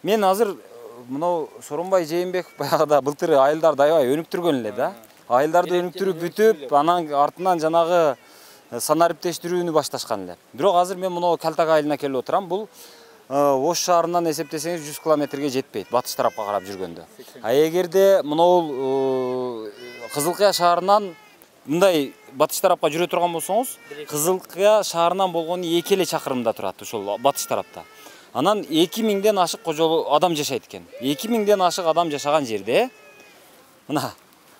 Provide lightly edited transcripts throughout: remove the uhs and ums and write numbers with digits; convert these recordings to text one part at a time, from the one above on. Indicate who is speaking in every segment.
Speaker 1: Мен азыр мынау Сооронбай Жээнбеков баягыда былтыр айылдарды аябай өнүктүргөн эле да. Айылдарды өнүктүрүп бүтүп, анан артынан жанагы санариптештирүүнү башташкан эле. Бирок азыр мен мынау Калтак айылына келип отурам. Бул Ош шаарынан эсептесеңиз 100 километрге жетпейт, батыш тарапка карап жүргөндө. А эгерде мынау Кызылкыя шаарынан мындай батыш тарапка жүрө турган болсоңуз, Кызылкыя шаарынан болгону 2 эле чакырымда турат, ошол батыш тарапта. Анан 2000ден ашык адам жашайт экен. 2000ден ашык адам жашаган жерде мына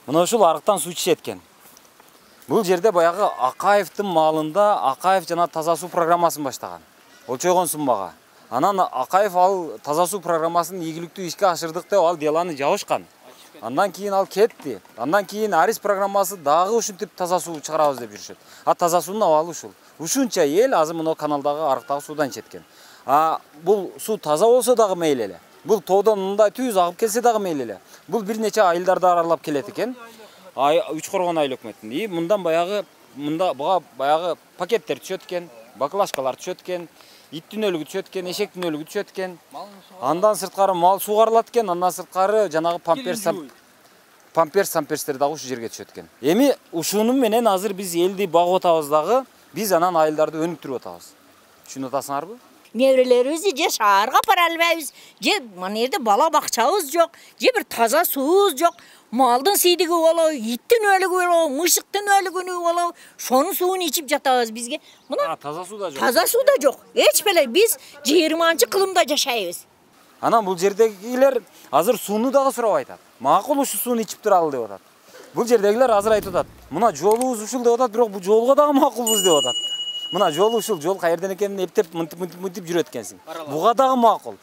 Speaker 1: ушул арыктан суу ичишет экен. Бул жерде баягы Акаевдин маалында Акаев жана таза суу программасын баштаган. Олчойгон суммага. Анан Акаев ал таза суу программасын ийгиликтүү ишке ашырдык деп ал деланы жабышкан. Андан кийин ал кетти. Андан кийин Арис программасы дагы ушинтип таза суу чыгарабыз деп жүрүшөт. А таза суунун абалы ушул. Ушунча эл азыр мына каналдагы арыктагы суудан ичет экен. А бул суу таза болсо дагы мейли эле. Бул тоодон мындай түз агып келсе дагы мейли эле. Бул бир нече айылдарды аралап келет экен. Үч Коргон айыл өкмөтүнүн. И мындан буга баягы пакеттер түшөт экен, баклажкалар түшөт экен, иттин өлүгү түшөт экен, эшектин өлүгү түшөт экен. Андан сырткары мал суугарылат экен, андан сырткары жанагы памперстер дагы ушу жерге түшөт экен. Эми ушуну менен азыр биз элди багып атабыз дагы, биз анан айылдарды өнүктүрүп атабыз. Түшүнүп атасыңарбы?
Speaker 2: Меврелерибизди же шаарга апара албайбыз, же мына жерде бала бакчабыз жок, же бир таза суубуз жок. Малдын сийдиги болобу, иттин өлүгү болобу, мышыктын өлүгүнү болобу, шонун суун ичип жатабыз бизге. Мына
Speaker 1: таза суу да жок.
Speaker 2: Таза суу да жок. Эч беле биз 20-кылымда жашайбыз.
Speaker 1: Анан бул жердегилер азыр сууну дагы сурап айтат. Макул ушу сууну ичип туралы деп атат. Бул жердегилер азыр айтып атат. Мына жолубуз ушул деп атат, бирок бул жолго дагы макулбуз деп атат. Мына жол ушул, жол каерден экенин эптеп мынтип жүрөт экенсиң. Буга дагы макул.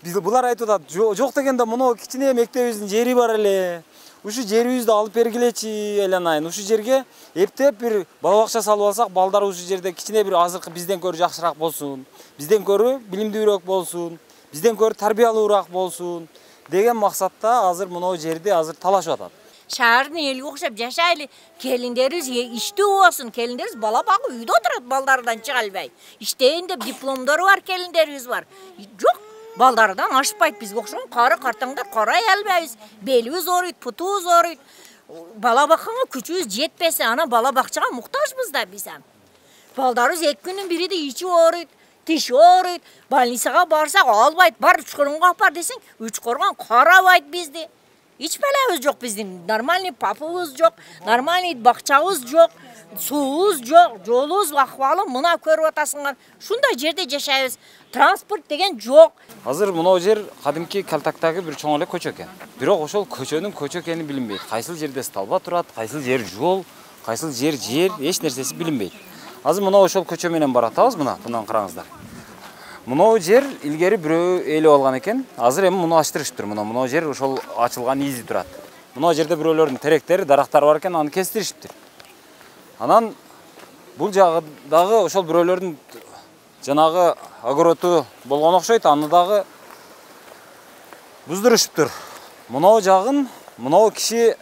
Speaker 1: Булар айтып атат, жок дегенде мына кичине мектебибиздин жери бар эле. Ушу жерибизди алып бергилечи эланайын. Ушу жерге эптеп бир бала бакча салып алсак, балдар ушу жерде кичине бир азыркы бизден көрө жакшыраак болсун. Бизден көрө билимдүүрөөк болсун. Бизден көрө тарбиялуураак болсун деген максатта азыр мына жерди азыр талашып атат.
Speaker 2: Шаардын элиге окшоп жашайлы, келиндерибиз иштүү болсун, келиндерибиз бала багып үйдө отурат, балдардан чыга албай. Иштейин деп дипломдору бар келиндерибиз бар. Жок, балдардан ашпайт, бизге окшогон кары картаңдар карай албайбыз. Белибиз ооруйт, путубуз ооруйт. Бала бакканга күчүбүз жетпесе, ана бала бакчага муктажбыз да биз. Балдарыбыз 2 күнүн бириде ичи ооруйт, тиши ооруйт, больницага барсак албайт, бар Үч Коргонго апар десең, Үч Коргон карабайт бизди. Эч балабыз жок биздин, нормальный папабыз жок, нормальный бакчабыз жок, суубуз жок, жолубуз акыбалы мына көрүп атасыңар. Шундай жерде жашайбыз. Транспорт деген жок.
Speaker 1: Азыр мына жер кадимки Калтактагы бир чоң эле көчө экен. Бирок ошол көчөнүн көчө экени билинбейт. Кайсыл жерде столба турат, кайсыл жер жол, кайсыл жер эч нерсеси билинбейт. Азыр мына ошол көчө менен баратабыз, мындан караңыздар. Мына жер илгери бирөө ээлеп алган экен. Азыр эми муну ачтырышыптыр. Мына жер ошол ачылган изи турат. Мына жерде бирөөлөрдүн теректери, дарактары бар экен, аны кестиришиптир. Анан бул жагдагы ошол бирөөлөрдүн жанагы огороту болгон окшойт, аны дагы буздурушуптур. Мына жагын мына киши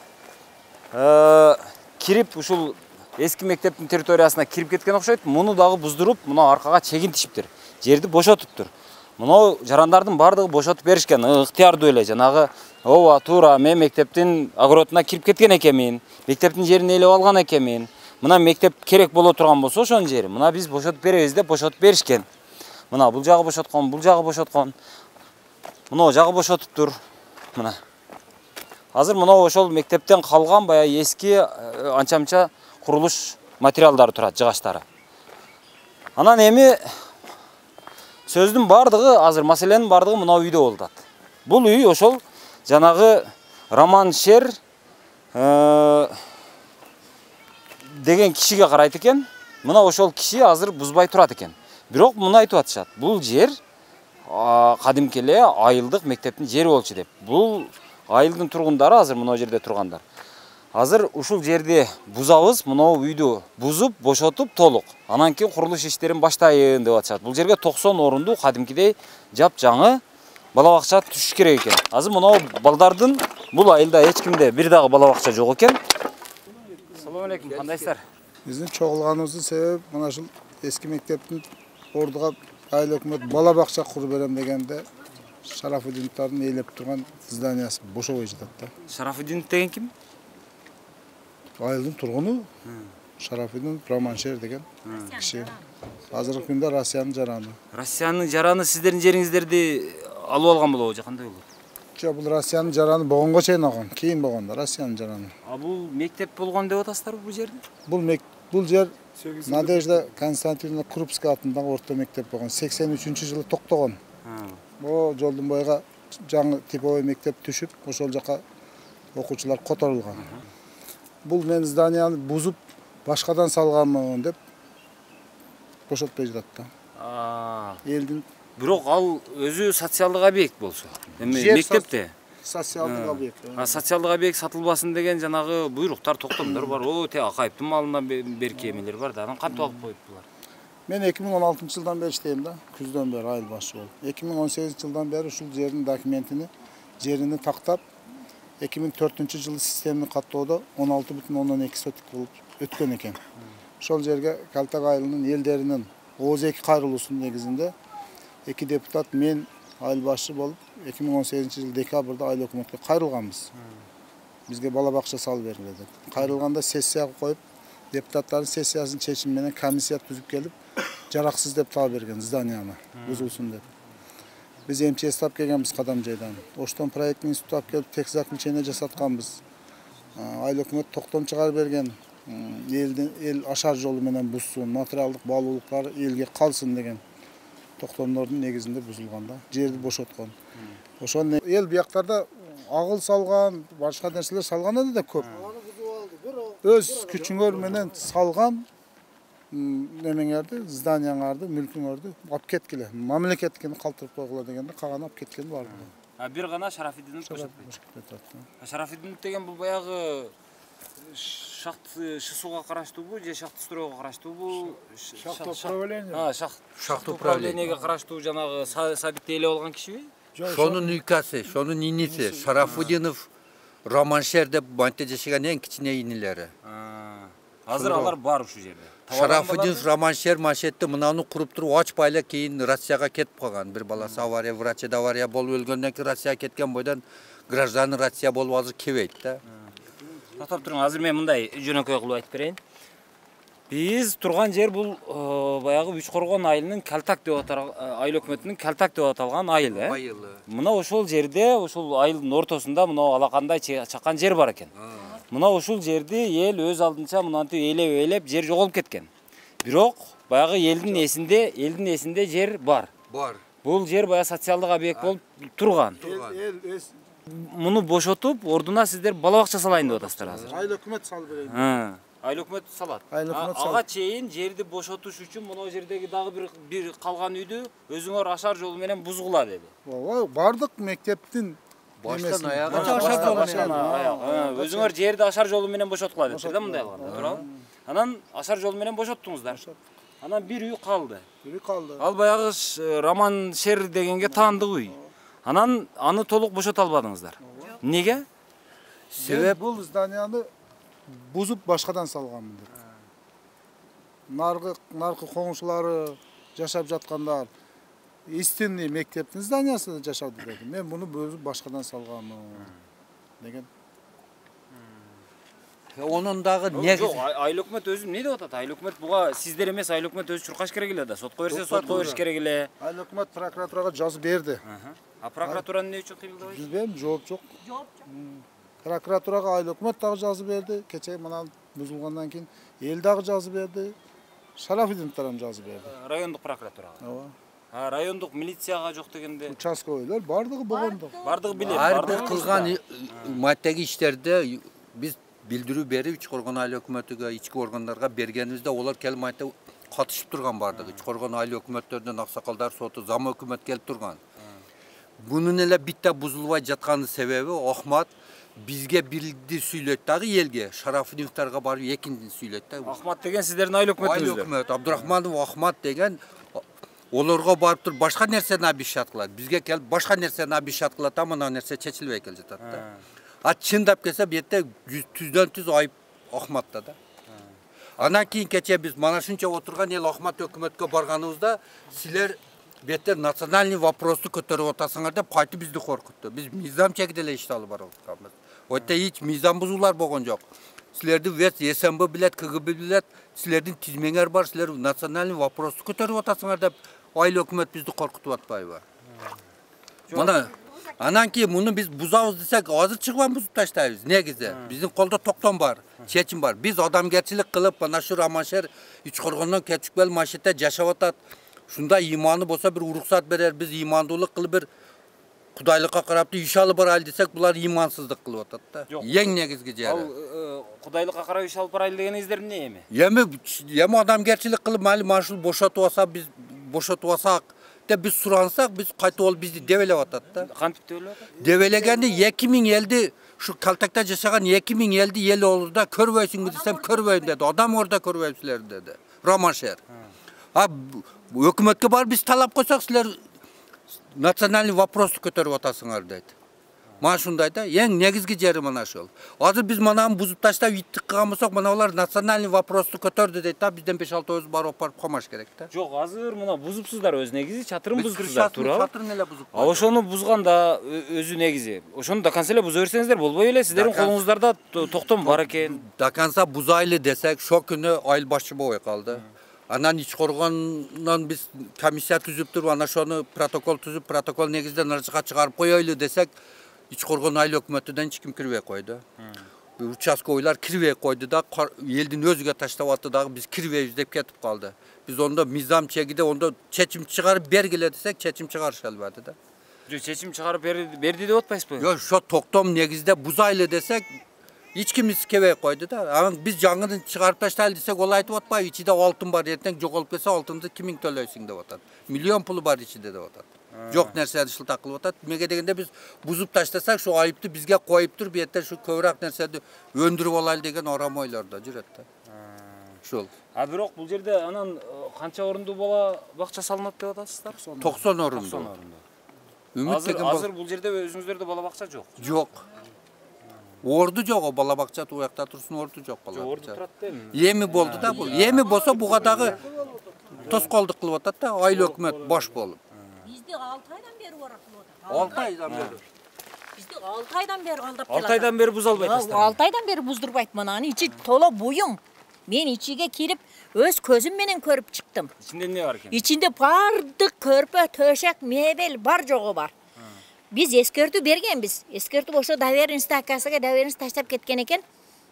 Speaker 1: кирип ушул эски мектептин территориясына кирип кеткен окшойт. Муну дагы буздуруп, мына аркага чегинтишиптир. Жерди бошотуптур. Мына жарандардын бардыгы бошотуп беришкен, ыктыярдуу эле жанагы ооба туура мен мектептин огородуна кирип кеткен экенмин, мектептин жерин ээлеп алган экенмин. Мына мектеп керек боло турган болсо ошонун жери. Мына биз бошотуп беребиз деп бошотуп беришкен. Мына бул жагы бошоткон, бул жагы бошоткон. Мына жагы бошотуптур. Мына. Азыр мына ошол мектептен калган баягы эски анча-мынча курулуш материалдары турат, жыгачтары. Анан эми сөздүн бардыгы, азыр маселенин бардыгы мына үйдө болуп атат. Бул үй ошол жанагы Роман Шер деген кишиге карайт экен. Мына ошол киши азыр бузбай турат экен. Бирок муну айтып атышат. Бул жер кадимки эле айылдык мектептин жери болчу деп. Бул айылдын тургундары азыр мына жерде тургандар. Азыр ушул жерди бузабыз, мына үйдү бузуп, бошотуп толук. Анан кийин курулуш иштерин баштайын деп атышат. Бул жерге 90 орундуу кадимкидей жап-жаңы бала бакча түшүш керек экен. Азыр мына балдардын бул айылда эч кимде бир дагы бала бакча жок экен. Assalomu alaykum, кандайсыздар?
Speaker 3: Биздин чогулганыбыздын себеби мына ушул эски мектептин ордуга айыл өкмөт бала бакча куруп берем дегенде Шарафудиновдардың ээлеп турган зданиясы бошобой жатат да.
Speaker 1: Шарафудинов деген ким?
Speaker 3: Айылдын тургуну Шарафудинов Романшер деген киши. Азыркы күндө Россиянын жараны.
Speaker 1: Россиянын жараны сиздердин жериңиздерди алып алган болобу же кандай болот?
Speaker 3: Жок, бул Россиянын жараны болгонго чейин алган. Кийин болгондо Россиянын жараны.
Speaker 1: А бул мектеп болгон деп атасыздарбы бул жерди?
Speaker 3: Бул жер Надежда Константиновна Крупская атындагы орто мектеп болгон. 83-жылы токтогон. О жолдун бойга жаңы типовой мектеп түшүп, ошол жака окуучулар которулган. Бул мен зданияны бузуп, башкадан салганмын деп бошотпой жатат да. Элдин
Speaker 1: Бирок ал өзү социалдык объект болсо. Эми мектепте
Speaker 3: социалдык объект.
Speaker 1: социалдык объект сатылбасын деген жанагы буйруктар, токтомдор бар. О, те Акаевдин малынан берки эмелер бар да. Анан кантип алып коюп булар?
Speaker 3: Мен 2016-жылдан бери иштейм да, күздөн бери айыл башы болуп. 2018-жылдан бери ушул жердин документини, жерини тактап, 2004-жылы системни каттоодо 16,2 сотик болуп өткөн экен. Ошол жерге Калтак айылынын элдеринин ооз эки кайрылуусунун негизинде эки депутат мен айыл башы болуп 2018-жылы декабрда айыл өкмөткө кайрылганбыз. Бизге бала бакча салып бергиле деп. Кайрылганда сессияга коюп, депутаттардын сессиясынын чечими менен комиссия түзүп келип, жараксыз деп таап берген зданияны бузулсун деп. Биз МЧС тап келгенбиз кадам жайдан. Оштон проектин институту алып келип текст заключение жасатканбыз. Айыл өкмөт токтом чыгарып берген. Эл ашар жолу менен бузсун, материалдык баалуулуктар элге калсын деген токтомдордун негизинде бузулган да. Жерди бошоткон. Ошол эл бияктарда агыл салган, башка нерселер салган да көп. Өз күчүңөр менен салган немеңерди, зданияңарды, мүлкүңөрдү алып кеткиле. Мамлекеттикини калтырып койгула дегенде каганы алып кеткен бар.
Speaker 1: Бир гана Шарафиддинов бошотпойт. Шарафиддинов деген бул баягы шахт ШСУга караштуубу же шахт стройго караштуубу?
Speaker 3: Шахт управление.
Speaker 1: Шахт управлениеге караштуу жанагы сабитти ээлеп алган кишиби?
Speaker 4: Шонун уйкасы, шонун иниси Шарафудинов Романшер деп банте жашаган эң кичине инилери.
Speaker 1: Азыр алар бар ушул жерде.
Speaker 4: Шарафудинов Романшер машетти мынаны куруп туруп ачпай эле кийин Россияга кетип калган. Бир баласы авария, врачда авария болуп өлгөндөн кийин Россияга кеткен бойдон гражданин Россия болуп азыр келбейт да.
Speaker 1: Токтоп туруң, азыр мен мындай жөнөкөй кылып айтып берейин. Биз турган жер бул баягы Үч Коргон айылынын Калтак деп аталган айыл өкмөтүнүн Калтак деп аталган айыл,
Speaker 4: Айылы.
Speaker 1: Мына ошол жерде, ошол айылдын ортосунда мына алакандай чакан жер бар экен. Мына ушул жерди эл өз алдынча мынантип ээлеп жер жоголуп кеткен. Бирок баягы элдин эсинде жер бар.
Speaker 4: Бар.
Speaker 1: Бул жер баягы социалдык объект болуп турган. Муну бошотуп, ордуна сиздер бала бакча салайын деп атасыздар азыр.
Speaker 3: Айыл өкмөт салып берейин.
Speaker 1: Айыл өкмөт салат.
Speaker 3: Ага
Speaker 1: чейин жерди бошотуш үчүн мына жердеги дагы бир калган үйдү өзүңөр ашар жолу менен бузгула деди.
Speaker 3: Ооба, бардык мектептин
Speaker 4: Баштан аяга
Speaker 1: өзүңөр жерди ашар жолу менен бошоткула деди да, мындай алганда, туурабы? Анан ашар жолу менен бошоттуңуздар. Анан бир үй калды. Ал баягы Романшер дегенге таандык үй. Анан аны толук бошото албадыңыздар. Неге?
Speaker 3: Себеп бул зданияны бузуп башкадан салганмын деп. Наркы коңшулары жашап жаткандар истинный мектептин зданиясында жашады деди. Мен муну бузуп башкадан салганмын деген.
Speaker 4: Онун дагы негизи.
Speaker 1: Жок, айыл өкмөт өзү эмне деп атат? Айыл өкмөт буга сиздер эмес, айыл өкмөт өзү чуркаш керек эле да. Сотко берсе, сотко бериш керек эле.
Speaker 3: Айыл өкмөт прокуратурага жазып берди.
Speaker 1: А прокуратура эмне үчүн кыймылдабайт?
Speaker 3: Билбейм, жооп жок. Прокуратурага айыл өкмөт дагы жазып берди. Кече мына бузулгандан кийин эл дагы жазып берди. Шарафиддиновдор ham жазып берди.
Speaker 1: Райондук прокуратурага.
Speaker 3: Ооба.
Speaker 1: Райондук милицияга жок дегенде.
Speaker 3: Участковыйлар бардыгы болгондо.
Speaker 1: Бардыгы билет.
Speaker 4: Ар бир кылган маттеги иштерде биз билдирүү берип Үч Коргон айыл өкмөтүгө, ички органдарга бергенибизде олар келип майтта катышып турган бардыгы. Үч Коргон айыл өкмөттөрдүн аксакалдар соту, зам өкмөт келип турган. Бунун эле битте бузулбай жатканын себеби Ахмат бизге бирди сүйлөйт дагы элге, Шарафидиновдорго барып экинчи сүйлөйт да.
Speaker 1: Ахмат деген сиздердин айыл өкмөтүңүздөр.
Speaker 4: Айыл өкмөт Абдурахманов Ахмат деген олорго барып туруп башка нерсени обещать кылат. Бизге келип башка нерсени обещать кылат, а мына нерсе чечилбей кел жатат да. А чындап келсе бетте түздөн түз айып Ахматта да. Анан кийин кече биз мана шунча отурган эл Ахмат өкмөткө барганыбызда силер Beter nasyonalniy vопросты көтөрүп атасыңар деп кайтып бизди коркутту. Биз мыйзам чегиде эле ишти алып барып атканбыз. Өтө эч мыйзам бузуулар болгон жок. Силерди ВЭС, СМБ билет, КГБ билет, силердин тизмеңер бар, силер национальный вопросты көтөрүп атасыңар деп айыл өкмөт бизди коркутуп атпайбы? Мына анан кийин муну биз бузабыз десек, азыр чыгып бузуп таштайбыз. Негизи биздин колдо токтом бар, чечим бар. Биз адамгерчилик кылып, мына шу Романшер Ичкоргондон Кечикбел машетте жашап атат. Шунда иманы болса bir уруксат берер, биз имандуулук кылып bir Кудайлыкка карап иш алып барайлы десек, булар имансыздык кылып атат да. Эң негизги жери.
Speaker 1: Ал Кудайлыкка карап иш алып барайлы дегениңиздер эмне эми?
Speaker 4: Эми адамгерчилик кылып, майли машул бошотуп алса, биз бошотуп алсак деп биз сурансак, биз кайтып ол бизди дебелеп атат да.
Speaker 1: Кантип дебелеп атат?
Speaker 4: Дебелегенде 2000 элди şu Kaltakta yaşayan 2000 eldi yeli olur da körveysin desem körveyim dedi. Adam orada körveyimsiler dedi. Romanşer. Ha hükümetke var biz talap koysak sizler nasyonalniy vопросты көтөрүп атасыңар deydi. Mana şunday da en negizgi jeri mana şol. Hazır biz manam buzup taşlap ittik kılgan bolsok mana ular nasyonalniy vопросты көтөрдү deydi da bizden 5-6 öz barıp barıp koymaş gerek da.
Speaker 1: Жок, азыр мына бузупсуздар өз негизи, чатырын бузуптуздар, туурабы?
Speaker 4: Чатырын эле бузуп.
Speaker 1: А ошону бузганда өзү негизи. Ошону до конца эле буза берсеңиздер болбой эле, сиздердин колуңуздарда токтом бар экен.
Speaker 4: До конца бузайлы десек, шо күнү айыл башчы болбой калды. Анан Ичкоргондон биz комиссия түзүп туруп, ана шону протокол түзүп, протокол негизинде наржыга чыгарып коёйлу десек, Ичкоргон айыл өкмөтүнөн эч ким кирбей койду. Участковыйлар кирбей койду да, элдин өзүгө таштап атты дагы биз кирбейбиз деп кетип калды. Биз ондо мыйзам чегиде ондо чечим чыгарып бергиле десек, чечим чыгарыша албады да.
Speaker 1: Чечим чыгарып берди деп атпайсызбы?
Speaker 4: Жок, шо токтом негизде бузайлы десек, эч ким искебей койду да. Анан биз жаңыдан чыгарып таштайлы десек, ол айтып атпайбы, ичиде алтын бар, эртең жоголуп кетсе алтынды кимиң төлөйсүң деп атат. Миллион пулу бар ичиде деп атат. Жок нерсени шылтак кылып атат. Меге дегенде биз бузуп таштасак, шу айыпты бизге коюп туруп, эртең шу көбүрөөк нерсени өндүрүп алайлы деген орам ойлордо жүрөт да. Шул.
Speaker 1: А бирок бул жерде анан канча орундуу бала бакча салынат деп атасыздар?
Speaker 4: 90 орундуу. Үмүт деген
Speaker 1: азыр бул жерде өзүңүздөрдө бала бакча жок.
Speaker 4: Жок. Орду жок, бала бакча туякта турсун, орду жок бала.
Speaker 1: Орду турат да эми.
Speaker 4: Эми болду да бул. Эми болсо буга дагы тоскоолдук кылып атат да, айыл өкмөт бош болуп.
Speaker 2: Бизде 6 айдан бери оратылып атат.
Speaker 4: 6 айдан бери.
Speaker 2: Бизде 6 айдан бери алдап келатат.
Speaker 1: 6 айдан бери бузалбайт атасыздар.
Speaker 2: 6 айдан бери буздурбайт. Мынаны ичи толо буюм. Мен ичиге кирип өз көзүм менен көрүп чыктым.
Speaker 1: Ичинде эмне бар экен?
Speaker 2: Ичинде бардык көрпө, төшөк, мебель бар жогу бар. Биз эскертүү бергенбиз. Эскертүү ошо доверенность кассага доверенность таштап кеткен экен.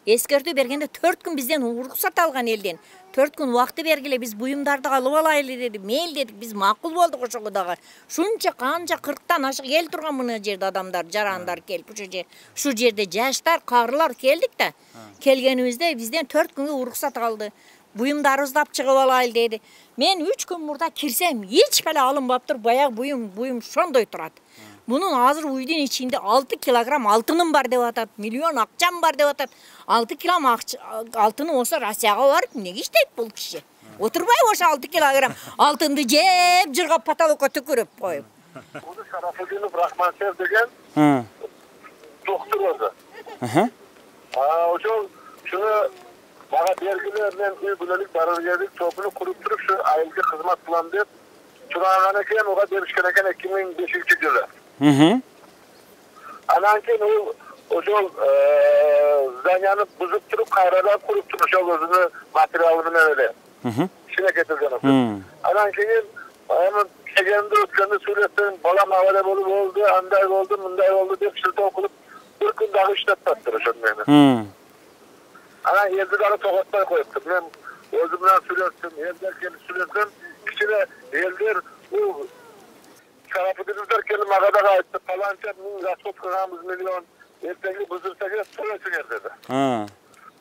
Speaker 2: Эскертүү бергенде 4 күн бизден уруксат алган элден. 4 күн убакыт бергиле, биз буюмдарды алып алайлы деди. Мейли дедик, биз макул болдук ошого дагы. Шунча канча 40тан ашык эл турган мына жерде адамдар, жарандар келип шу жерде жаштар, карылар келдик да. Келгенибизде бизден 4 күнгө уруксат алды. Буюмдарыбызды алып чыгып алайлы деди. Мен 3 күн мурда кирсем, эч кale алынбаптыр, баягы буюм шондой турат. Bunun hazır uydun içinde 6 kilogram altının var деп атат, milyon akçam var деп атат. 6 kilogram altını olsa Rusya'ya varıp ne işteyip bul kişi. Oturbay hoş 6 kilogram altındı cep cırgap pataloka tükürüp koyup.
Speaker 5: Bunu Şarafuddinov Rahmansev degen doktor oldu. Şunu bana belgiler ben uy bölük barar geldik topunu kurup durup şu ayılcı hizmet kılan deyip Çırağan eken oğa demişken eken 2005 yılı. Ananken o zanyanı buzup durup kayradan kurup durmuş özünü materyalını öyle. İşine getirgen o. Ananken onun çegeninde ötkende söylesin balam havale oldu, anday oldu, munday oldu deyip sırtı okulup bir gün daha işletmettiriyor şunu beni. Anan yerdileri tokatlar koyuptum. Ben özümden söylesin, yerder gelip söylesin. Kişine yerder bu Şarafuddinov kelip magada aytdı. Falanca min rasot kılgamız milyon. Ertegi buzursaga söylesin dedi.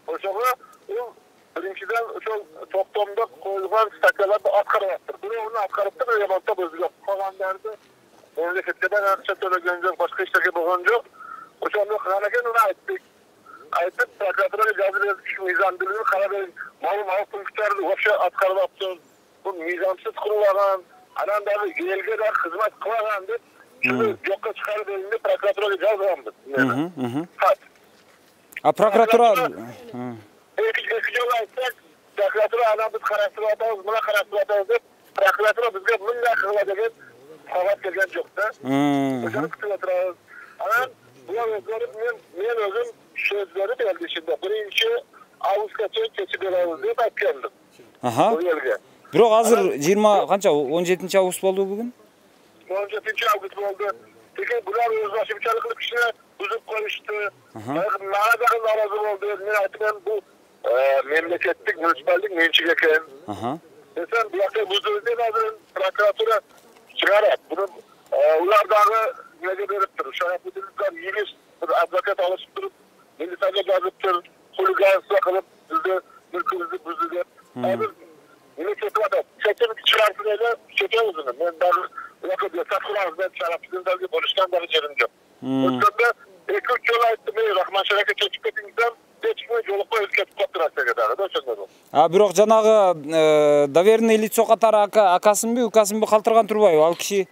Speaker 5: Oşoğu birinciden toptomda koyulgan stakalarda atkarıp attır. Bunu onu atkarıp da remonta bozulup kalanlardı. Memleketten akça tölegön yok, başka işteki boğun yok. Oşoğu kılanken onu ayttık. Aytıp prokuratura cazı verdik mizan dilini Karabey'in malı punktardı. Vapşa atkarıp attı. Bu mizamsız kurulagan. Anan da elge de hizmet kılagan deyip şunu yokka çıkarıp elinde prokuratura cazı verdik.
Speaker 1: A prokuratura...
Speaker 5: İki yol aytsak, prokuratura anam biz karastırıp atağız, buna karastırıp atağız deyip prokuratura bizga bunday qiladi degan xabar kelgan yo'q-da. O'shani kutib o'tiramiz. Ana bular o'zlari men o'zim so'zlari berdi shunda. Birinchi avgustgacha keçib beramiz deb aytgandim.
Speaker 1: Aha.
Speaker 5: Bu yerga.
Speaker 1: Biroq hozir 20 qancha 17-avgust bo'ldi bugun?
Speaker 5: 17-avgust bo'ldi. Lekin bular o'zboshimchalik qilib ishni buzib qo'yishdi. Mana da norozi bo'ldi. Men aytgan bu memleketlik munisipallik menchiga ekan. Desam bu yoqda buzildi hozir prokuratura chiqaradi. Buni ulardagi nega berib turib, Sharafudinlar yurist bir advokat olishib turib, militsiyaga yozib turib, xuliganlik qilib bizni mulkimizni buzdi deb. Hozir nima ketyapti? Chekib chiqarishlar chekib o'zini. Men bari yo'q deb tasavvurlardan Sharafudinlarga bo'lishganlari yerim yo'q. O'shanda 2-3 yil aytdim, Rahman Sharaka chekib ketingizdan hechmi yo'l qo'yib ketib qoldirasiga dedi. O'shanda.
Speaker 1: Biroq janagı доверенный лицо қатары акасынбы, укасынбы қалтырған турбайбы? Ал киши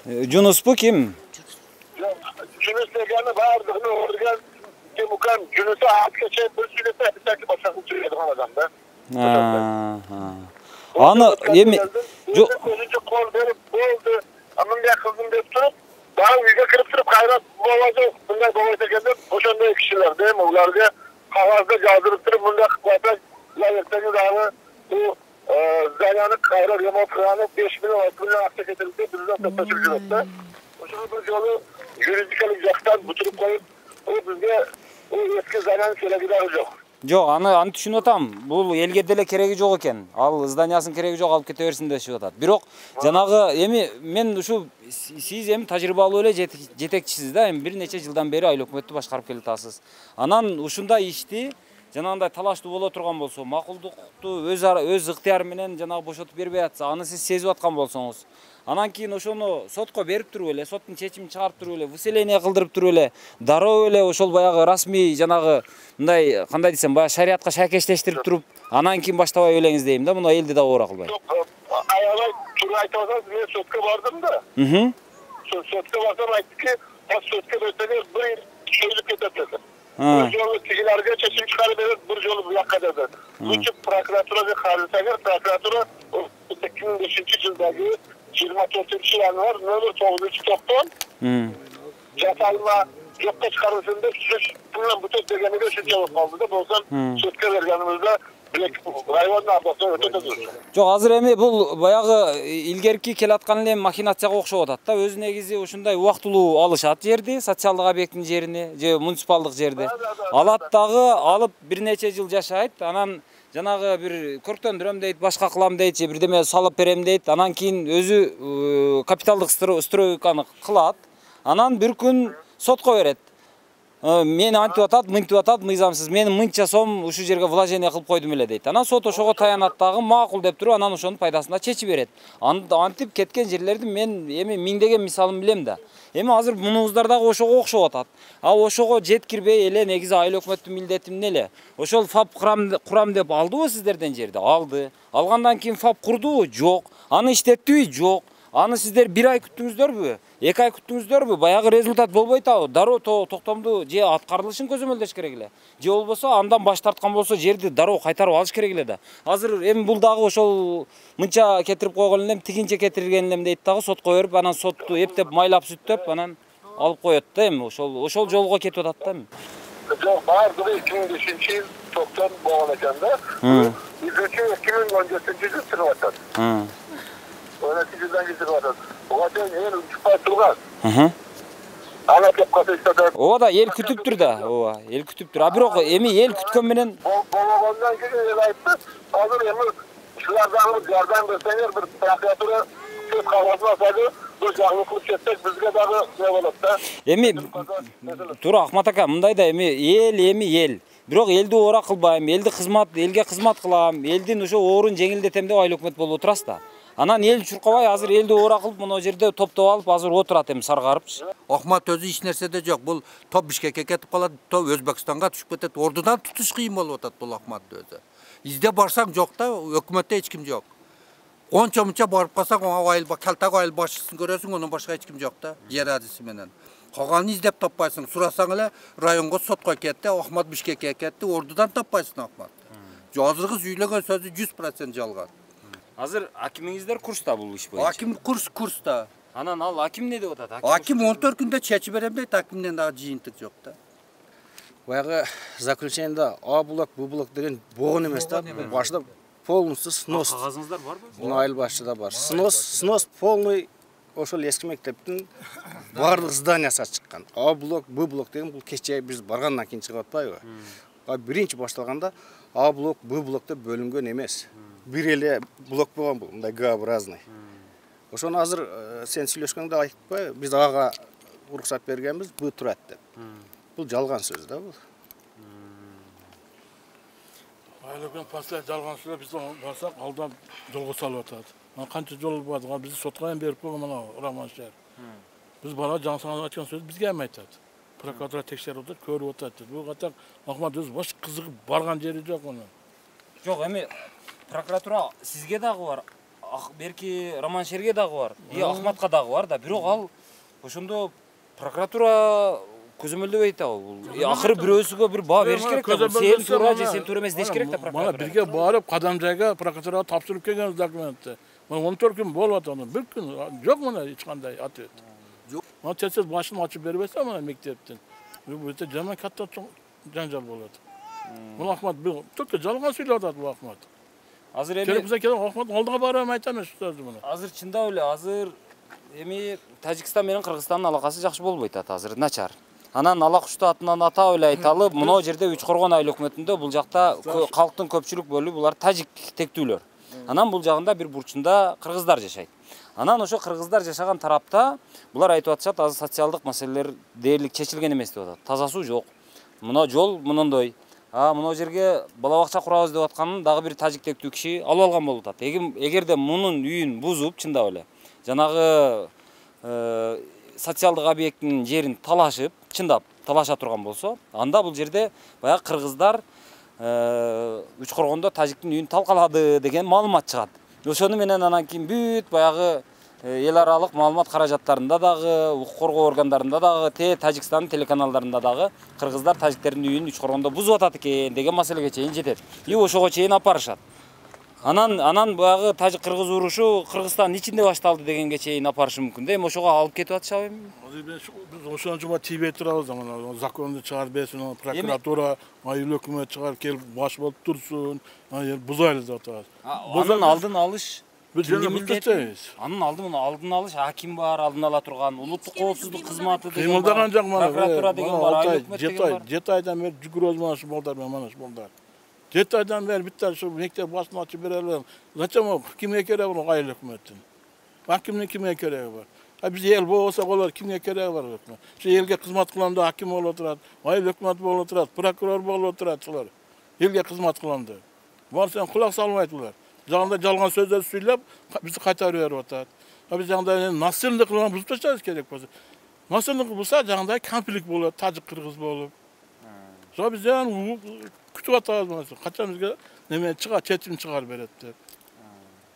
Speaker 1: Junus bu kim?
Speaker 5: Junus degani bardığını o'rgan kim ukan Junus'a atgacha bir sürete bitaki boshqa uchiradigan odamda.
Speaker 1: Ani yemi
Speaker 5: yo'q o'zicha qo'l berib bo'ldi. Bunday qildim deb turib, daha uyga kirib turib qayrat bo'ladi. Bunday bo'lsa deb o'shanday kishilarda ham ularga qog'ozda yozdirib turib bunday qilib ertangi dağı bu zayanı qayra remont qilib 5 million 6 million akcha ketildi bizdan topashib yuribdi. O'shani bir yo'li yuridikalik yoqdan butirib qo'yib, u bizga u eski zayanı kerakidagi yo'q.
Speaker 1: Жоқ, аны түшүнүп атам. Бул элге деле кереги жок экен. Ал зданиясын кереги жок, алып кете берсин дешип атат. Бирок жанагы эми мен ушу сиз эми тажрыйбалуу эле жетекчисиз да, эми бир нече жылдан бери айыл өкмөттү башкарып келатасыз. Анан ушундай ишти жанагындай талаштуу боло турган болсо, макулдукту өз ыктыяры менен жанагы бошотуп бербей атса, аны сиз сезип аткан болсоңуз, анан кийин ошону сотко берип туруп эле, соттун чечимин чыгарып туруп эле, выселение кылдырып туруп эле, дароо эле ошол баягы расмий жанагы мындай кандай десем, баягы шариатка шайкештештирип туруп, анан кийин баштабай элеңиз дейм да, муну элди да оора кылбай.
Speaker 5: Аялай туруп айтып атасыз, мен сотко бардым да. Сотко барсам айтты ки, сотко берсеңер bir yil çözülüp ketет dedi. Bir yolu tigilerge çeşim çıkarıp evet, bir yolu bu yakka dedi. Bu için prokuratura bir kardeşler, prokuratura 2005 yıldaki 24. yanvar nömür 9. toptan jasalma yokka çıkarısında bundan bu tep degeni de şu cevap kaldı da bolsan sotko berganimizde rayonun ardasına öte dursun.
Speaker 1: Жоқ, азыр эми бул баягы илгерки келаткан эле махинацияга окшоп атат да. Өз негизи ушундай убактылуу алышат жерди, социалдык объекттин жерини, же муниципалдык жерди. Алат дагы, алып бир нече жыл жашайт, анан жанагы бир көрктөндүрөм дейт, башка кылам дейт, же бирдеме салып берем дейт. Анан кийин өзү капиталдык стройканы кылат. Анан бир күн сотко берет. Мен антип атат, мынтип атат, мыйзамсыз. Мен мынча сом ушу жерге вложение кылып койдум эле дейт. Анан сот ошого таянат дагы, макул деп туруп, анан ошонун пайдасына чечип берет. Антип кеткен жерлерди мен эми миңдеген мисалын билем да. Эми азыр мунуңуздар дагы ошого окшоп атат. Ошого жеткирбей эле негизи айыл өкмөттүн милдети эмне эле? Ошол ФАП курам деп алдыбы сиздерден жерди? Алды. Алгандан кийин ФАП курдубу? Жок. Аны иштеттиби? Жок. Аны сиздер 1 ай күттүңүздөрбү? 2 ай күттүңүздөрбү? Баягы результат болбойт абы. Дароо токтомду же аткарылышын көзөмөлдөш керек эле. Же болбосо андан баш тарткан болсо жерди дароо кайтарып алыш керек эле да. Азыр эми бул дагы ошол мынча кетирип койгон элем, тигинче кетирген элем дейт дагы, сотко берип, анан сотту эптеп майлап сүттөп, анан алып коет да эми ошол жолго кетип атат да эми.
Speaker 5: Жок, бардыгы 2005 токтон болгон экен да. 2017 жыл чыгып атат. 12 yıldan geçirip atın. O kadar yer uçupay turgan. Ana kep kasa istatar.
Speaker 1: Ova da el kütüptür da. Ova, el kütüptür. Bирок эми el kütkön menen
Speaker 5: Bolmagandan keyin el aytты. Hazır emi şulardan yardım berseňer bir prokuratura köp kavasına asady. Bu jagly kılıp ketsek bizge dagы ne bolat da.
Speaker 1: Эми тура Ахмат ака, мындай да эми эл. Бирок элди ора кылбайм, элге кызмат кылам, элдин ошо оорун жеңилдетем деп айыл өкмөт болуп турасыз да. Анан эл чуркабай азыр элди ора кылып мына жерде топтоп алып азыр отурат эми саргарып.
Speaker 4: Ахмат өзү эч нерседе жок. Бул топ Бишкекке кетип калат, топ Өзбекстанга түшүп кетет. Ордудан тутуш кыйын болуп атат бул Ахмат өзү. Изде барсаң жок да, өкмөттө эч ким жок. Онча-мунча барып калсаң, айыл калтак айыл башчысын көрөсүң, андан башка эч ким жок да, жер адиси менен. Калганын издеп таппайсың. Сурасаң эле районго сотко кетти, Ахмат Бишкекке кетти, ордудан таппайсың Ахмат. Азыркы сүйлөгөн сөзү 100% жалган.
Speaker 1: Азыр акимиңиздер курста бул иш боюнча.
Speaker 4: Hakim kursta.
Speaker 1: Анан ал аким не деп атат?
Speaker 4: Hakim 14 күндө чечип берем дейт, hakimден дагы жыйынтык жок да.
Speaker 6: Баягы заключениеда А блок, Б блок деген болгон эмес да. Башында полностью снос.
Speaker 1: Кагазыңыздар барбы?
Speaker 6: Мына айыл башчыда бар. Снос полный ошол эски мектептин барлык зданиясы чыккан. А блок, Б блок деген бул кече биз баргандан кийин чыгып атпайбы? А биринчи башталганда А блок, Б блок деп бөлүнгөн эмес. Бир эле блок болгон бул, мындай Г-образный. Ошону азыр сен сүйлөшкөңдө айтпай, биз Ага уруксат бергенбиз, Б турат деп. Бул жалган сөз да бул.
Speaker 7: Айлыкын после жалган сөз биз барсак алдан жолго салып атат. Канча жол бар, биз сотко берип койгон мына Раман шаар. Биз бала жаңсаңыз айткан сөз бизге эми айтат. Прокуратура текшерип атат, көрүп атат. Бул катак Ахмат өз бош кызыгып барган жери жок муну.
Speaker 1: Жок, эми прокуратура сизге дагы бар, берки Роман Шерге дагы бар, Ахматка дагы бар да, бирок ал ошондо прокуратура көзөмөлдөбөйт да бул. Акыры бирөөсүгө бир баа бериш керек да. Сен туура же сен туура эмес деш керек да прокуратура.
Speaker 7: Мана бирге барып кадам жайга прокуратурага тапшырып келгенбиз документти. Мына 14 күн болуп атат, бир күн жок мына эч кандай ответ. Жок. Мына тез башын ачып бербесе мына мектептен. Бул өтө жаман катта жаңжал болот. Бул Ахмат бул только жалган сүйлөп атат бул Ахмат.
Speaker 1: Азыр эми
Speaker 7: Керек бизе Ахмат алдыга барам айтам сөздү муну.
Speaker 1: Азыр чындап эле азыр эми Тажикстан менен Кыргызстандын алакасы жакшы болбойт ат азыр, начар. Анан ала кушту атынан атап эле айталып, мына жерде Үч Коргон айыл өкмөтүндө бул жакта калктын көпчүлүк бөлүгү булар тажик тектүүлөр. Анан бул жагында бир бурчунда кыргыздар жашайт. Анан ошо кыргыздар жашаган тарапта булар айтып атышат, азыр социалдык маселелер дээрлик чечилген эмес деп атат. Таза суу жок. Мына жол мындай. Мына жерге бала бакча курабыз деп атканын дагы бир тажик тектүү киши алып алган болуп атат. Эгерде мунун үйүн бузуп, чындап эле жанагы социалдык объекттин жерин талашып, чындап талаша турган болсо, анда бул жерде баягы кыргыздар Үч Коргондо тажиктин үйүн талкалады деген маалымат чыгат. Ошону менен анан кийин бүт баягы эл аралык маалымат каражаттарында дагы, укук коргоо органдарында дагы, Тажикстандын телеканалдарында дагы кыргыздар тажиктердин үйүн Үч Коргондо бузуп атат экен деген маселеге чейин жетет. И ошого чейин апарышат. Анан баягы тажик-кыргыз урушу Кыргызстандын ичинде башталды дегенге чейин апарышы мүмкүн да. Эми ошого алып кетип атышабы эми?
Speaker 7: Биз ошончо тийбей турабыз, мына законду чыгарып берсин, прокуратура, айыл өкмөт чыгарып келип баш болуп турсун, бузайлы деп атабыз.
Speaker 1: Анын алдын алыш
Speaker 7: Biz yine bildireceğiz.
Speaker 1: Anın aldın alış hakim var, aldın ala turgan, Улуттук коопсуздук кызматы деген бар.
Speaker 7: Кыймылдаган жак мана.
Speaker 1: Прокуратура деген бар, айыл өкмөт деген бар.
Speaker 7: 7 айдан бeri жүгүрөбүз mana şu балдар менен mana şu балдар. 7 aydan beri bitter şu mekteep başına açıp verelim. Zaten o kime kereği var ayıl hükümetin. Hakimliğin kime kereği var? Biz el bolsa olar kime kereği var hükümet. Şu elge hizmet kılanda hakim bolup oturat, ayıl hükümet bolup oturat, prokuror bolup oturat şular. Elge hizmet kılanda. Var sen kulak salmaydılar. Жаңында жалган сөздөр сүйлөп, бизди кайтарып берип атат. Биз жаңында насилдик кылган бузуп таштабыз керек болсо. Насилдик болсо жаңында конфликт болот, тажик кыргыз болуп. Ошо бизден күтүп атабыз, качан бизге неме чыгат, чечим чыгарып берет деп.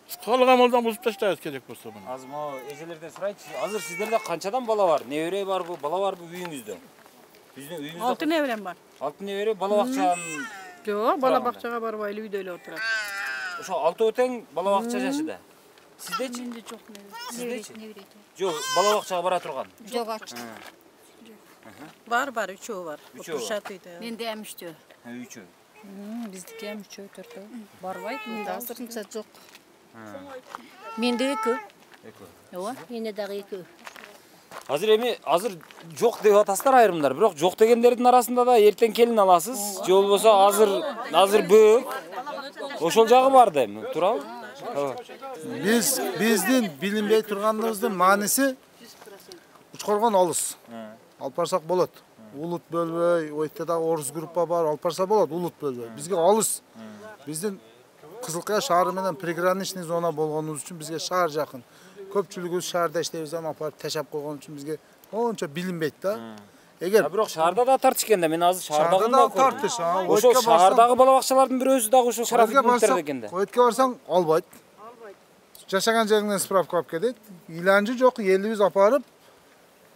Speaker 7: Биз каалаган балдан бузуп таштабыз керек болсо муну.
Speaker 1: Азыр могу эжелерден сурайчы, азыр сиздерде канчадан бала бар? Небере барбы, бала барбы үйүңүздө? Биздин үйүңүздө
Speaker 8: 6 неберем бар.
Speaker 1: 6 небере бала бакчанын.
Speaker 8: Жок, бала бакчага барбай үйдө эле отурат.
Speaker 1: Ошо 6 тең бала бакча жашыда. Сиздечи?
Speaker 8: Менде жок небере.
Speaker 1: Сиздечи? Жок, бала бакчага бара турган.
Speaker 9: Жок ачты.
Speaker 8: Бар, үчөө бар. Отурушат үйдө.
Speaker 9: Менде эм үчөө.
Speaker 1: Үчөө.
Speaker 9: Биздики эм үчөө, төртөө. Барбайт, менде азырынча жок.
Speaker 2: Менде 2.
Speaker 1: Ооба.
Speaker 2: Менде дагы 2.
Speaker 1: Азыр жок деп атасыздар айрымдар, бирок жок дегендердин арасында да эртең келин аласыз. Же болбосо азыр бөөк. Ошол жагы бар да эми, туурабы?
Speaker 3: Биздин билинбей турганыбыздын мааниси Үч Коргон алыс. Алып барсак болот. Улут бөлбөй, ойта да орус группа бар, алып барса болот, улут бөлбөй. Бизге алыс. Биздин Кызылкая шаары менен приграничный зона болгонубуз үчүн бизге шаар жакын. Көпчүлүгүбүз шаарда иштейбиз, аны апарып ташап койгон үчүн бизге ончо билинбейт да. Эгер
Speaker 1: бирок шаарда да тартыш экен да, мен азыр шаардагы
Speaker 3: да тартыш.
Speaker 1: Ошо шаардагы бала бакчалардын бирөөсү дагы ошо шарафик пункттер экен да.
Speaker 3: Өткө барсаң албайт. Жашаган жериңден справка алып келет. Иланчы жок, элибиз апарып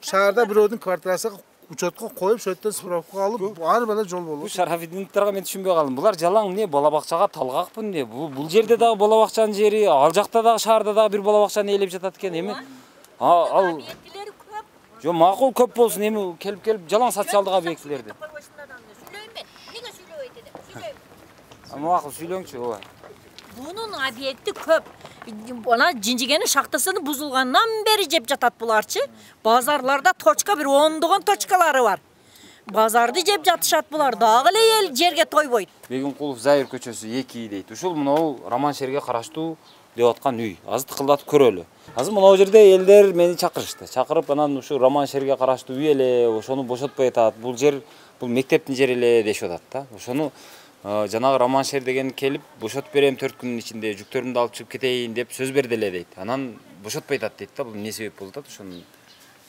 Speaker 3: шаарда бирөөдүн квартирасына учетко коюп, шөттөн справка алып, ар бала жол болот.
Speaker 1: Бул Шарафиддиновдорго мен түшүнбөй калдым. Булар жалаң эмне бала бакчага талгакпы эмне? Бул жерде дагы бала бакчанын жери, ал жакта дагы шаарда дагы бир бала бакчаны ээлеп жатат экен. Эми ал жо макул көп болсун, эми келип жалаң социалдык объектилерди. Макул сүйлөңчү, ооба.
Speaker 2: Bunun объекти көп. Ona Жинжигенин шахтасыны бузулгандан бери жеп жатат буларчы. Базарларда точка бир 10 точкалары бар. Базарды жеп жатышат булар. Дагы эле эл жерге тойбойт.
Speaker 1: Бегимкулов Зайыр көчөсү 2 дейт. Ушул мынау Роман шерге караштуу деп аткан үй. Азыр тыкылдатып көрөлү. Азыр мынау жерде элдер мени чакырышты. Чакырып анан ушу Роман шерге караштуу үй эле, ошону бошотпой атат. Бул жер бул мектептин жери эле дешип атат да. Ошону жанагы Роман шер деген келип бошотуп берем 4 күнүн ичинде, жүктөрүмдү алып чыгып кетейин деп сөз берди эле дейт. Анан бошотпой атат дейт да. Бул эмне себеп болуп атат ошону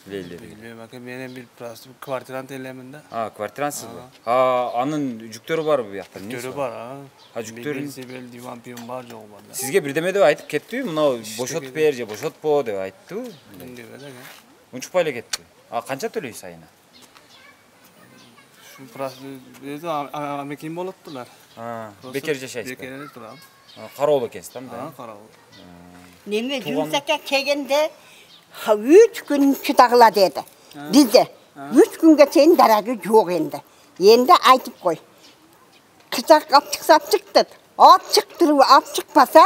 Speaker 1: билели деп.
Speaker 6: Билбейм ака, мен бир просто квартирант элемин да.
Speaker 1: Квартирансызбы? Анын жүктөрү барбы буякта?
Speaker 6: Жүктөрү бар,
Speaker 1: жүктөрүн
Speaker 6: себел диван пиyon бар жок бар да.
Speaker 1: Сизге бирдеме деп айтып кеттиби? Мына бошотуп бер же бошотпо деп айттыбы?
Speaker 6: Деп эле.
Speaker 1: Унчукпай эле кетти. Канча төлөйсүз айына?
Speaker 6: Şu просто өзү амекин болуптулар.
Speaker 1: Бекер жашайсыз.
Speaker 6: Бекер эле турам.
Speaker 1: Кароолуу экенсиз да мындай.
Speaker 6: Кароолуу.
Speaker 10: Неме жұмсаққа келгенде 3 күн шыдағыла деді. Бізде 3 күнге сенің дарағы жоқ енді. Енді айтып қой. Қысақ апшық шықты. Апшықпаса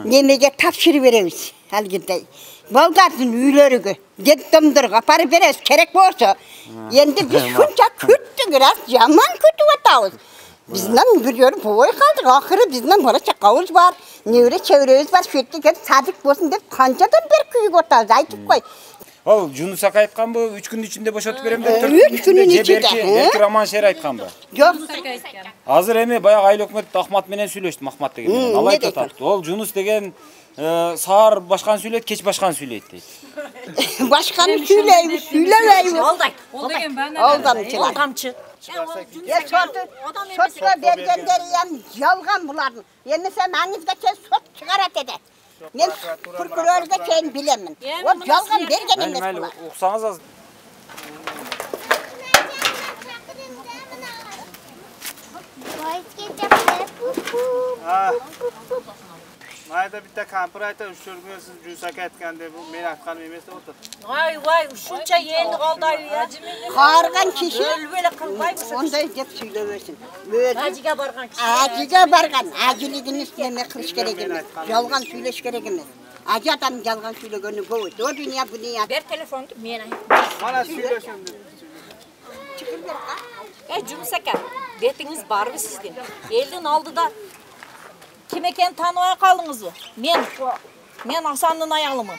Speaker 10: немеге тапшырып береміз. Әлгіндей. Балдардың үйлеріге, детдомдарға апарып береміз. Керек болса. Енді біз шунша күттік, рас жаман күтіп атауыз. Bizden biliyorum boy kaldık. Ahırı bizden bana çakavuz var. Nevre çevremiz var. Şöyle gel sadık olsun deyip kancadan bir küyük otarız. Aytıp koy.
Speaker 1: Ал Жунус ака айтканбы 3 күндүн ичинде бошотуп берем деп
Speaker 10: 3 күнүн ичинде.
Speaker 1: Берки Роман шер айтканбы?
Speaker 10: Жок.
Speaker 1: Азыр эми баягы айыл өкмөт Ахмат менен сүйлөштүм, Ахмат деген. Ал айтып атат. Ол Жунус деген саар башкан сүйлөйт, кеч башкан сүйлөйт дейт.
Speaker 10: Башканы сүйлөбөйбүз.
Speaker 2: Ол деген
Speaker 10: Алдамчы. Sotla bergenleri hem yalgan bulardın. Yemese manizde kes sot çıkarat eder. Ben prokurörde sen bilemin. O yalgan bergen emes bular.
Speaker 1: Uqsаңыз az.
Speaker 6: Mayda bitta kampir ayta ushurga siz jusak aytganda bu men aytganim emas deb o'tir.
Speaker 2: Vay shuncha yelni qoldi ya.
Speaker 10: Qargan kishi
Speaker 2: o'lbela qilmaysiz.
Speaker 10: Onday deb söylemesin.
Speaker 2: Hajiga borgan kishi.
Speaker 10: Hajiga borgan, hajiligini isteme qilish kerak emas. Yolg'on söylesh kerak emas. Haji adam yolg'on söylegani bo'ldi. O dunyo bu dunyo.
Speaker 2: Ber telefonni men aytdim.
Speaker 6: Mana söyleshim deb.
Speaker 10: Chiqib ber.
Speaker 2: Junus aka, betingiz bormi sizden? Elden aldıda kim eken tanımay kaldınız mı? Men Hasan'ın ayağımı.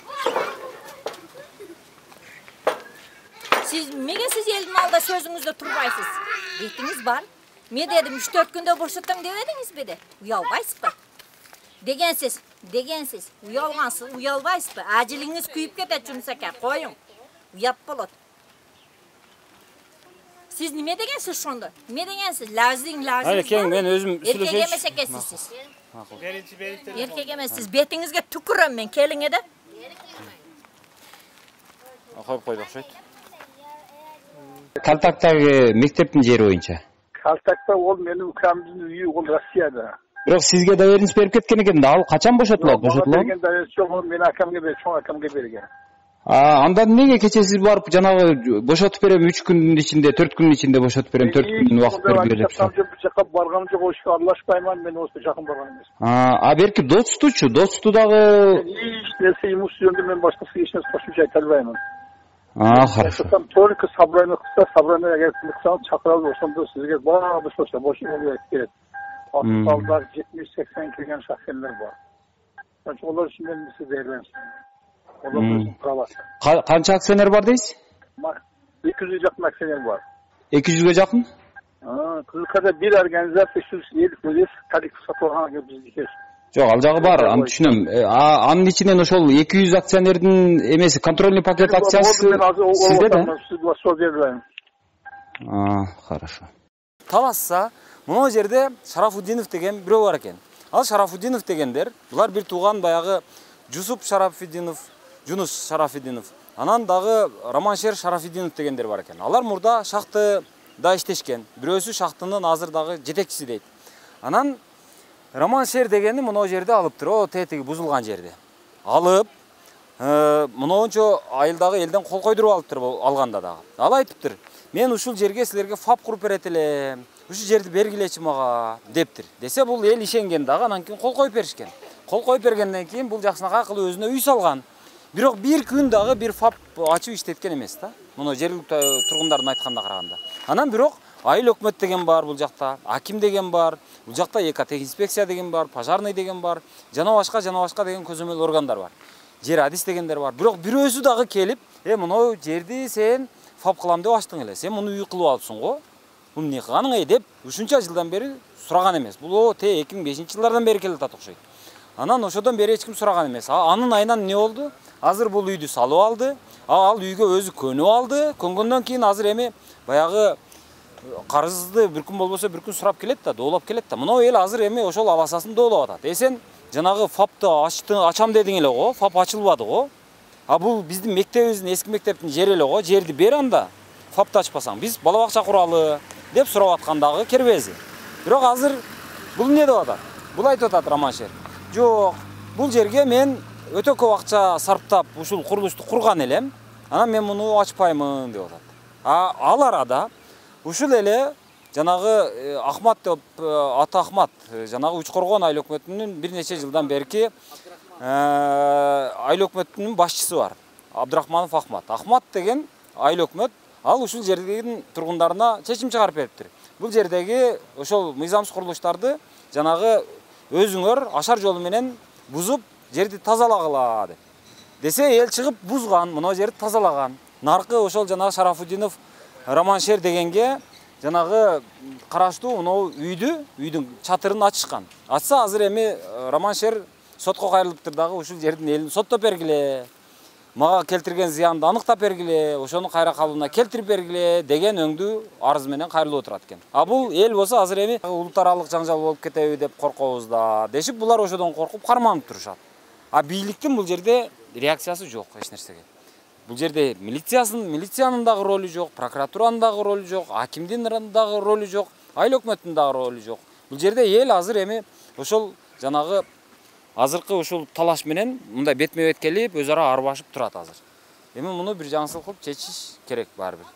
Speaker 2: Siz elden alda sözünüzde turbaysız. Betiniz var. Me dedim 3-4 günde boşalttım demediniz mi de? Uyalbaysız mı? Degensiz. Uyalbaysız mı? Aciliniz kuyup keter Junus aka, koyun. Uyap bolot. Siz nime degensiz şonda? Nime degensiz? Lazing.
Speaker 1: Hayır, keyin ben özüm
Speaker 2: Erkek emez ekesiz siz. Erkek emezsiz. Betingizge tükürüm men kelinge de.
Speaker 1: Koyup koyduk şöyle. Kaltaktagi mekteptin jeri boyunça.
Speaker 5: Kaltakta ol menin ukamımızın üyü ol Rossiyada.
Speaker 1: Biroq sizge daveriniz berip ketken eкен да, ал качан бошотулат?
Speaker 5: Bergen daveriniz çok ol, men akamga berip, çoğun akamga bergen.
Speaker 1: Андан эмнеге кече сиз барып жанагы бошотуп берем 3 күндүн ичинде, 4 күндүн ичинде бошотуп берем, 4 күндүн убакыт берип деп.
Speaker 5: Bu жака барганым жок, ошо аралашпайман, мен осы жакын барган эмес.
Speaker 1: Берки достучу, досту дагы
Speaker 5: Hiç nesi imus yönde men başkası işine koşmuş ayta albayman.
Speaker 1: Хорошо.
Speaker 5: Только собрание кылса, собрание эгер кылсаңыз чакыралы, ошондо сизге баары шоша бош болуп керек. Асфалдар 70-80 келген шахтерлер бар. Олар үчүн мен сиз бербейм.
Speaker 1: Канча акционер бар дейсиз?
Speaker 5: 200 жакын акционер бар.
Speaker 1: 200ге жакын?
Speaker 5: Кызыкада бир организация ел өзү тарих сатылган биздики.
Speaker 1: Жок, ал жагы бар, аны түшүнөм. Анын ичинен ошол 200 акционердин эмеси контрольный пакет акциясы сизде да? Хорошо. Таласса, мына жерде Шарафуддинов деген бирөө бар экен. Ал Шарафуддинов дегендер, булар бир тууган баягы Жунус Шарафиддинов Анан дагы Романшер Шарафиддинов дегендер бар экен. Алар мурда шахтыда иштешкен. Бирөөсү шахтынын азыр дагы жетекчиси дейт. Анан Романшер дегенди мына жерде алыптыр. О, тетиги бузулган жерде. Алып, мынончо айылдагы элден кол койдуруп алыптыр алганда дагы. Ал айтыптыр: "Мен ушул жерге силерге фап куруп берет элем. Ушул жерди бергилечи мага" дептир. Десе бул эл ишенген дагы, анан кийин кол коюп беришкен. Кол коюп бергенден кийин бул жакшынакай кылып өзүнө үй салган. Бирок бир күн дагы бир фап ачып иштеткен эмес да. Муну жергиликтүү тургундардын айтканына караганда. Анан бирок айыл өкмөт деген бар бул жакта, аким деген бар, бул жакта экотехинспекция деген бар, пожарный деген бар, жана башка деген көзөмөл органдар бар. Жер адис дегендер бар. Бирок бирөөсү дагы келип, мына жерди сен фап кылам деп ачтың эле. Сен муну үй кылып алыпсың го. Бул эмне кылганың деп ушунча жылдан бери сураган эмес. Бул 2005-жылдардан бери келатат окшойт. Анан ошодон бери эч ким сураган эмес. Анын айынан эмне болду? Азыр бул үйдү салып алды. Ал үйгө өзү көнүп алды. Көнгөндөн кийин азыр баягы карызды бир күн болбосо бир күн сурап келет да, доолап келет да. Мына эл азыр ошол аласасын доолап атат. Сен жанагы фапты ачам дедиң эле го, фап ачылбады го. Бул биздин мектебибиздин эски мектептин жери эле го. Жерди бер анда. Фапты ачпасаң, биз бала бакча куралы деп сурап аткандагы кербези. Бирок азыр бул эмне деп атат? Бул айтып атат Романшер. Жок, бул жерге мен өтө көп акча сарптап ушул курулушту курган элем. Анан мен муну ачпаймын деп атат. Ал арада ушул эле жанагы Ахмат деп аты Ахмат, жанагы Учкоргон айыл өкмөтүнүн бир нече жылдан берки айыл өкмөтүнүн башчысы бар. Абдрахманов Ахмат. Ахмат деген айыл өкмөт, ал ушул жердеги тургундарына чечим чыгарып бериптир. Бул жердеги ошол мыйзамсыз курулуштарды жанагы өзүңөр ашар жолу менен бузуп жерди тазалагыла деп. Десе эл чыгып бузган, мына жерди тазалаган. Наркы ошол жанагы Шарафуддинов Романшер дегенге жанагы караштуу мына үйдүн чатырын ачышкан. Ачса азыр Романшер сотко кайрылыптыр дагы, ушул жердин элин соттоп бергиле, мага келтирген зыянды аныктап бергиле, ошону кайра калыбына келтирип бергиле деген өңдүү арыз менен кайрылып отурат экен. Бул эл болсо азыр улут аралык жаңжал болуп кетеби деп коркобуз да дешип, булар ошодон коркуп карманып турушат. Бийликтин бул жерде реакциясы жок эч нерсеге. Бул жерде милициянын дагы ролу жок, прокуратуранын дагы ролу жок, акимдин дагы ролу жок, айыл өкмөттүн дагы ролу жок. Бул жерде эл азыр ошол жанагы азыркы ушул талаш менен мындай бетме-бет келип, өз ара арбашып турат азыр. Муну бир жаңсыз кылып чечиш керек баары бир.